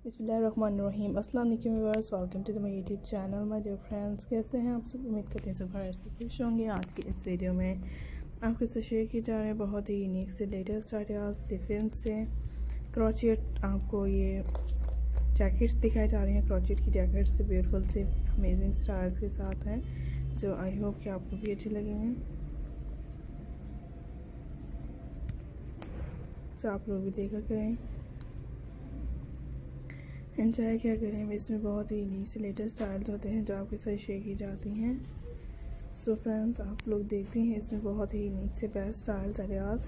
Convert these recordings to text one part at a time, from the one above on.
बिस्मिल्लाहिर्रहमानिर्रहीम। अस्सलाम वालेकुम viewers, welcome to my YouTube channel. My dear friends, कैसे हैं आप सब? उम्मीद करते हैं सब खैर से खुश होंगे। आज की इस वीडियो में आपके साथ शेयर की जा रहे हैं बहुत ही यूनिक से लेटेस्ट आइडियाज़ डिफरेंट से क्रोचेट। आपको ये जैकेट्स दिखाई जा रही हैं, क्रोचेट की जैकेट्स से ब्यूटीफुल से अमेजिंग स्टाइल्स के साथ हैं, जो आई होप कि आपको भी अच्छी लगेंगे। तो आप लोग भी देखा करें, एंजॉय क्या करें। इसमें बहुत ही यूनिक से लेटेस्ट स्टाइल्स होते हैं जो आपके साथ शेयर की जाती हैं। सो फ्रेंड्स, आप लोग देखते हैं इसमें बहुत ही यूनिक से best styles ideas.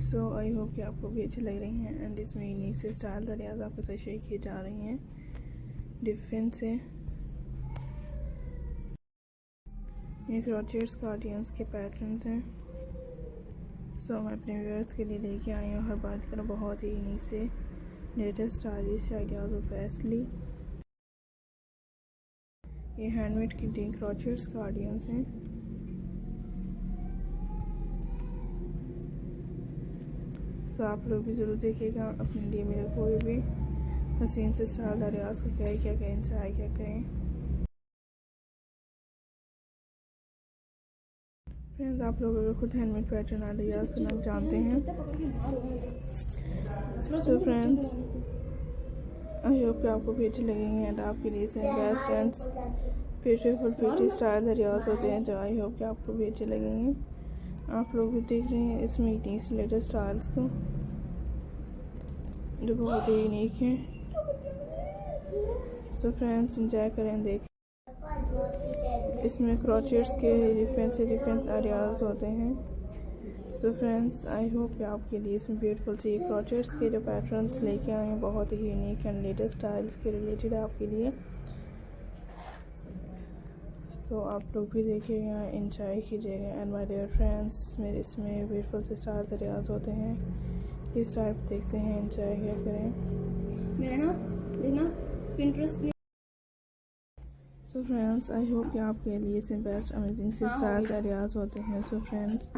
So I hope कि आपको भी अच्छी लग रही हैं एंड इसमें यूनिक से स्टाइल्स आइडियाज़ आपके साथ शेयर की जा रही हैं डिफरेंट से। ये क्रोचेट कार्डिगन्स के पैटर्न्स हैं। सो मैं अपने व्यूअर्स के लिए लेके आई हूँ हर बार की तरह बहुत ही यूनिक से लेटेस्ट स्टाइलिश आइडियाज़ और बेस्टली। ये हैंडमेड की क्रोचेट कार्डिगन्स हैं। तो आप लोग भी ज़रूर देखिएगा अपने लिए। मेरे कोई भी हसीन से स्टाइल आइडियाज़ को क्या करें, चाहे क्या करें। फ्रेंड्स, आप लोग अगर खुद हैंडमेड पैटर्न आइडियाज़ बनाना जानते हैं सो फ्रेंड्स, आई होप कि आपको भी अच्छे लगेंगे एंड आपके लिए best and beautiful style ideas होते हैं जो आई होप कि आपको भी अच्छे लगेंगे। आप लोग भी देख रहे हैं इसमें यूनिक लेटेस्ट स्टाइल्स को जो बहुत ही यूनिक है। सो फ्रेंड्स, एंजॉय करें, देखें। इसमें क्रोचेट्स के डिफरेंट आइडियाज़ होते हैं। सो फ्रेंड्स, आई होप कि आपके लिए इसमें ब्यूटीफुल से क्रोचेट्स के जो पैटर्न्स लेके आए हैं बहुत ही यूनिक एंड लेटेस्ट स्टाइल्स के रिलेटेड है आपके लिए। तो आप लोग भी देखिएगा, एंजॉय कीजिएगा एंड माय डियर फ्रेंड्स, मेरे इसमें ब्यूटीफुल से स्टाइल्स आइडियाज़ होते हैं। इस टाइप देखते हैं, एंजॉय क्या करें। मेरा ना Pinterest. So friends, I hope कि आपके लिए इसमें बेस्ट अमेजिंग से स्टाइल्स आइडियाज़ होते हैं। सो फ्रेंड्स,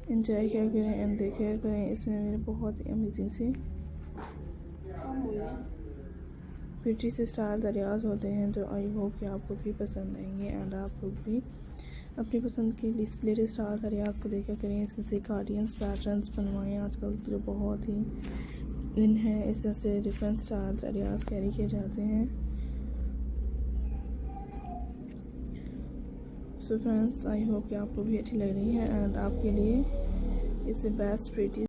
एंजॉय क्या करें एंड देखिए करें। इसमें मेरे बहुत ही अमेजिंग से ब्यूटी से स्टाइल्स आइडियाज़ होते हैं जो आई होप कि आपको भी पसंद आएंगे एंड आप लोग भी अपनी पसंद के लेटेस्ट स्टाइल्स आइडियाज़ को देखा करें। इससे कार्डिगन्स पैटर्न्स बनवाएं, आजकल जो बहुत ही इन है, इससे डिफरेंट स्टाइल्स आइडियाज़ कैरी किए जाते हैं। सो फ्रेंड्स, आई होप कि आपको भी अच्छी लग रही है एंड आपके लिए इससे बेस्ट प्रीटी